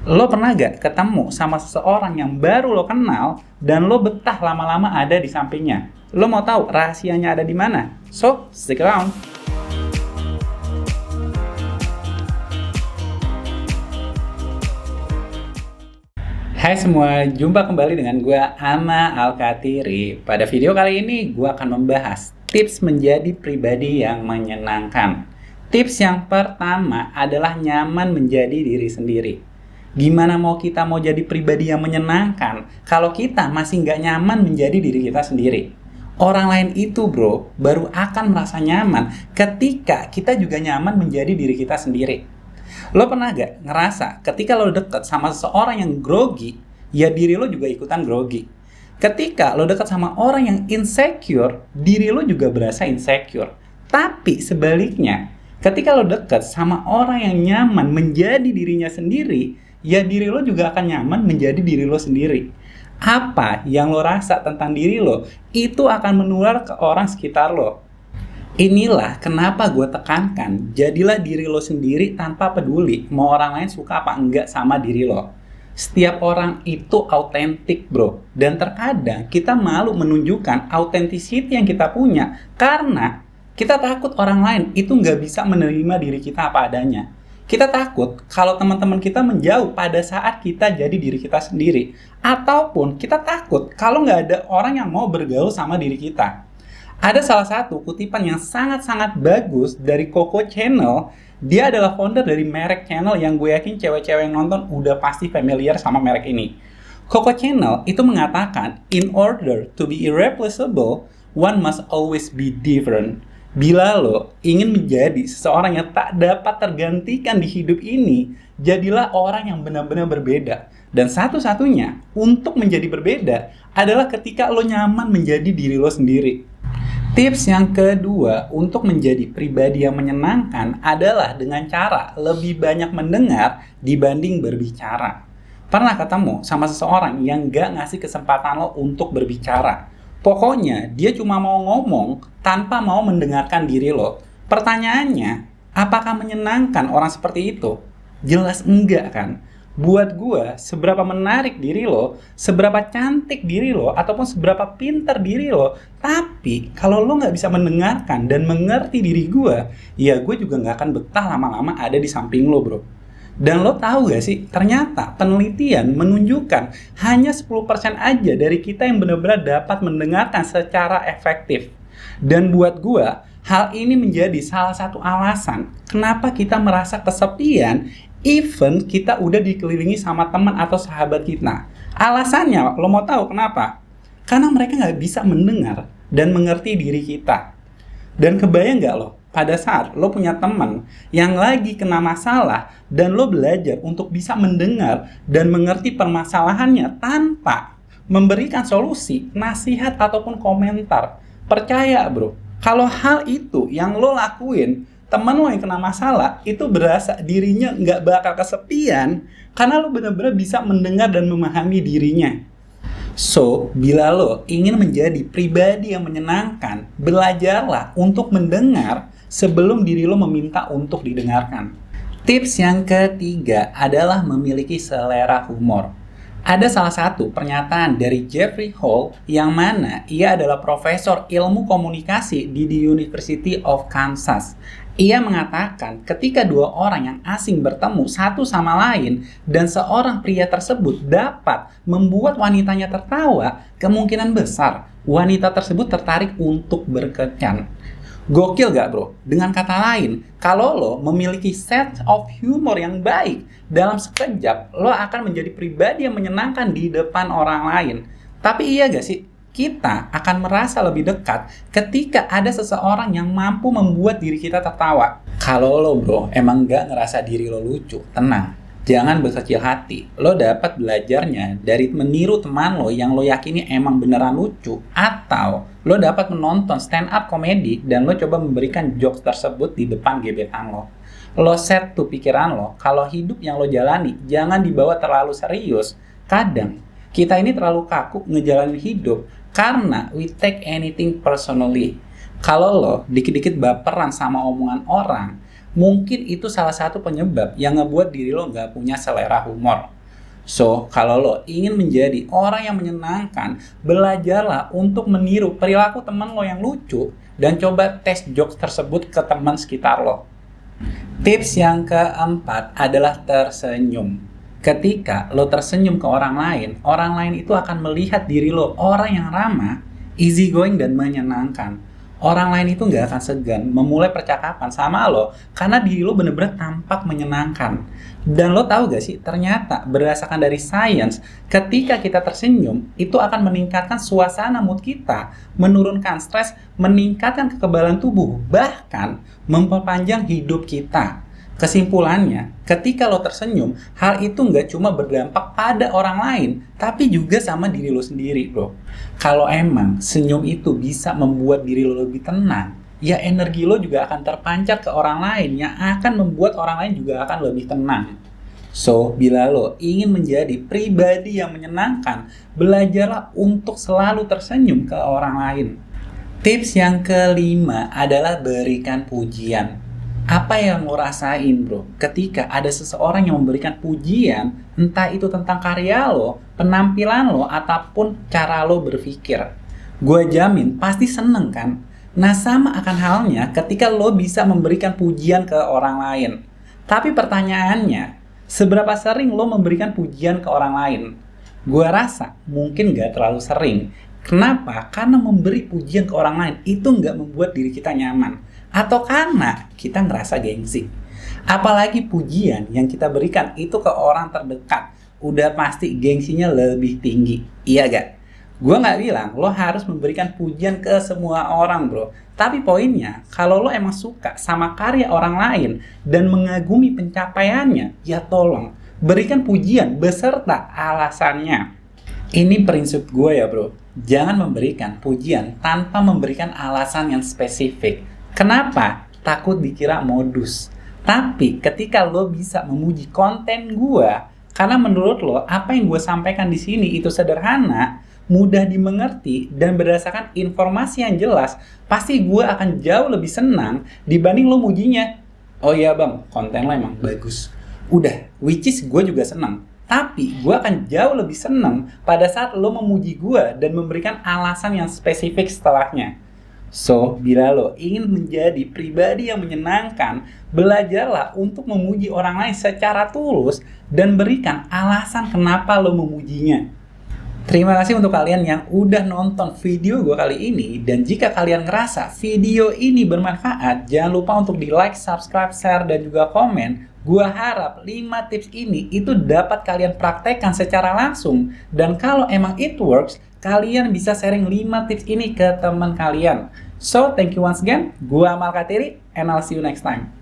Lo pernah gak ketemu sama seseorang yang baru lo kenal dan lo betah lama-lama ada di sampingnya? Lo mau tahu rahasianya ada di mana? So, stick around. Hai semua, jumpa kembali dengan gue Ana Alkatiri. Pada video kali ini gue akan membahas tips menjadi pribadi yang menyenangkan. Tips yang pertama adalah nyaman menjadi diri sendiri. Gimana mau jadi pribadi yang menyenangkan kalau kita masih nggak nyaman menjadi diri kita sendiri? Orang lain itu bro, baru akan merasa nyaman ketika kita juga nyaman menjadi diri kita sendiri. Lo pernah gak ngerasa ketika lo deket sama seseorang yang grogi, ya diri lo juga ikutan grogi. Ketika lo deket sama orang yang insecure, diri lo juga berasa insecure. Tapi sebaliknya, ketika lo deket sama orang yang nyaman menjadi dirinya sendiri, ya diri lo juga akan nyaman menjadi diri lo sendiri. Apa yang lo rasa tentang diri lo, itu akan menular ke orang sekitar lo. Inilah kenapa gue tekankan, jadilah diri lo sendiri tanpa peduli mau orang lain suka apa enggak sama diri lo. Setiap orang itu autentik bro, dan terkadang kita malu menunjukkan authenticity yang kita punya karena kita takut orang lain itu nggak bisa menerima diri kita apa adanya. Kita takut kalau teman-teman kita menjauh pada saat kita jadi diri kita sendiri, ataupun kita takut kalau nggak ada orang yang mau bergaul sama diri kita. Ada salah satu kutipan yang sangat-sangat bagus dari Coco Channel. Dia adalah founder dari merek channel yang gue yakin cewek-cewek yang nonton udah pasti familiar sama merek ini. Coco Channel itu mengatakan, in order to be irreplaceable, one must always be different. Bila lo ingin menjadi seseorang yang tak dapat tergantikan di hidup ini, jadilah orang yang benar-benar berbeda. Dan satu-satunya untuk menjadi berbeda adalah ketika lo nyaman menjadi diri lo sendiri. Tips yang kedua untuk menjadi pribadi yang menyenangkan adalah dengan cara lebih banyak mendengar dibanding berbicara. Pernah ketemu sama seseorang yang gak ngasih kesempatan lo untuk berbicara? Pokoknya dia cuma mau ngomong tanpa mau mendengarkan diri lo. Pertanyaannya, apakah menyenangkan orang seperti itu? Jelas enggak kan? Buat gue, seberapa menarik diri lo, seberapa cantik diri lo, ataupun seberapa pintar diri lo, tapi kalau lo nggak bisa mendengarkan dan mengerti diri gue, ya gue juga nggak akan betah lama-lama ada di samping lo bro. Dan lo tahu gak sih, ternyata penelitian menunjukkan hanya 10% aja dari kita yang benar-benar dapat mendengarkan secara efektif. Dan buat gue, hal ini menjadi salah satu alasan kenapa kita merasa kesepian even kita udah dikelilingi sama teman atau sahabat kita. Alasannya, lo mau tahu kenapa? Karena mereka nggak bisa mendengar dan mengerti diri kita. Dan kebayang nggak lo, pada saat lo punya teman yang lagi kena masalah dan lo belajar untuk bisa mendengar dan mengerti permasalahannya tanpa memberikan solusi, nasihat ataupun komentar. Percaya bro, kalau hal itu yang lo lakuin, teman lo yang kena masalah itu berasa dirinya nggak bakal kesepian karena lo benar-benar bisa mendengar dan memahami dirinya. So, bila lo ingin menjadi pribadi yang menyenangkan, belajarlah untuk mendengar sebelum diri lo meminta untuk didengarkan. Tips yang ketiga adalah memiliki selera humor. Ada salah satu pernyataan dari Jeffrey Hall yang mana ia adalah profesor ilmu komunikasi di The University of Kansas. Ia mengatakan ketika dua orang yang asing bertemu satu sama lain dan seorang pria tersebut dapat membuat wanitanya tertawa, kemungkinan besar wanita tersebut tertarik untuk berkencan. Gokil gak bro? Dengan kata lain, kalau lo memiliki sense of humor yang baik, dalam sekejap lo akan menjadi pribadi yang menyenangkan di depan orang lain. Tapi iya gak sih? Kita akan merasa lebih dekat ketika ada seseorang yang mampu membuat diri kita tertawa. Kalau lo bro emang gak ngerasa diri lo lucu, tenang. Jangan berkecil hati. Lo dapat belajarnya dari meniru teman lo yang lo yakini emang beneran lucu. Atau lo dapat menonton stand up komedi dan lo coba memberikan jokes tersebut di depan gebetan lo. Lo set tuh pikiran lo, kalau hidup yang lo jalani jangan dibawa terlalu serius. Kadang kita ini terlalu kaku ngejalanin hidup karena we take anything personally. Kalau lo dikit-dikit baperan sama omongan orang, mungkin itu salah satu penyebab yang ngebuat diri lo nggak punya selera humor. So, kalau lo ingin menjadi orang yang menyenangkan, belajarlah untuk meniru perilaku teman lo yang lucu dan coba tes jokes tersebut ke teman sekitar lo. Tips yang keempat adalah tersenyum. Ketika lo tersenyum ke orang lain itu akan melihat diri lo orang yang ramah, easygoing, dan menyenangkan. Orang lain itu nggak akan segan memulai percakapan sama lo karena diri lo bener-bener tampak menyenangkan. Dan lo tahu gak sih, ternyata berdasarkan dari sains, ketika kita tersenyum, itu akan meningkatkan suasana mood kita, menurunkan stres, meningkatkan kekebalan tubuh, bahkan memperpanjang hidup kita. Kesimpulannya, ketika lo tersenyum, hal itu nggak cuma berdampak pada orang lain, tapi juga sama diri lo sendiri, bro. Kalau emang senyum itu bisa membuat diri lo lebih tenang, ya energi lo juga akan terpancar ke orang lain yang akan membuat orang lain juga akan lebih tenang. So, bila lo ingin menjadi pribadi yang menyenangkan, belajarlah untuk selalu tersenyum ke orang lain. Tips yang kelima adalah berikan pujian. Apa yang lo rasain, bro, ketika ada seseorang yang memberikan pujian, entah itu tentang karya lo, penampilan lo, ataupun cara lo berpikir? Gue jamin pasti seneng kan? Nah, sama akan halnya ketika lo bisa memberikan pujian ke orang lain. Tapi pertanyaannya, seberapa sering lo memberikan pujian ke orang lain? Gue rasa mungkin gak terlalu sering. Kenapa? Karena memberi pujian ke orang lain itu gak membuat diri kita nyaman. Atau karena kita ngerasa gengsi. Apalagi pujian yang kita berikan itu ke orang terdekat, udah pasti gengsinya lebih tinggi. Iya gak? Gue gak bilang lo harus memberikan pujian ke semua orang, bro. Tapi poinnya, kalau lo emang suka sama karya orang lain dan mengagumi pencapaiannya, ya tolong berikan pujian beserta alasannya. Ini prinsip gue ya, bro. Jangan memberikan pujian tanpa memberikan alasan yang spesifik. Kenapa? Takut dikira modus. Tapi ketika lo bisa memuji konten gue, karena menurut lo apa yang gue sampaikan di sini itu sederhana, mudah dimengerti, dan berdasarkan informasi yang jelas, pasti gue akan jauh lebih senang dibanding lo mujinya. Oh iya bang, konten lo emang bagus. Udah, which is gue juga senang. Tapi gue akan jauh lebih senang pada saat lo memuji gue dan memberikan alasan yang spesifik setelahnya. So, bila lo ingin menjadi pribadi yang menyenangkan, belajarlah untuk memuji orang lain secara tulus dan berikan alasan kenapa lo memujinya. Terima kasih untuk kalian yang udah nonton video gue kali ini, dan jika kalian ngerasa video ini bermanfaat, jangan lupa untuk di like, subscribe, share, dan juga komen. Gue harap 5 tips ini itu dapat kalian praktekkan secara langsung, dan kalau emang it works, kalian bisa sharing 5 tips ini ke teman kalian. So, thank you once again. Gue Amal Katiri, and I'll see you next time.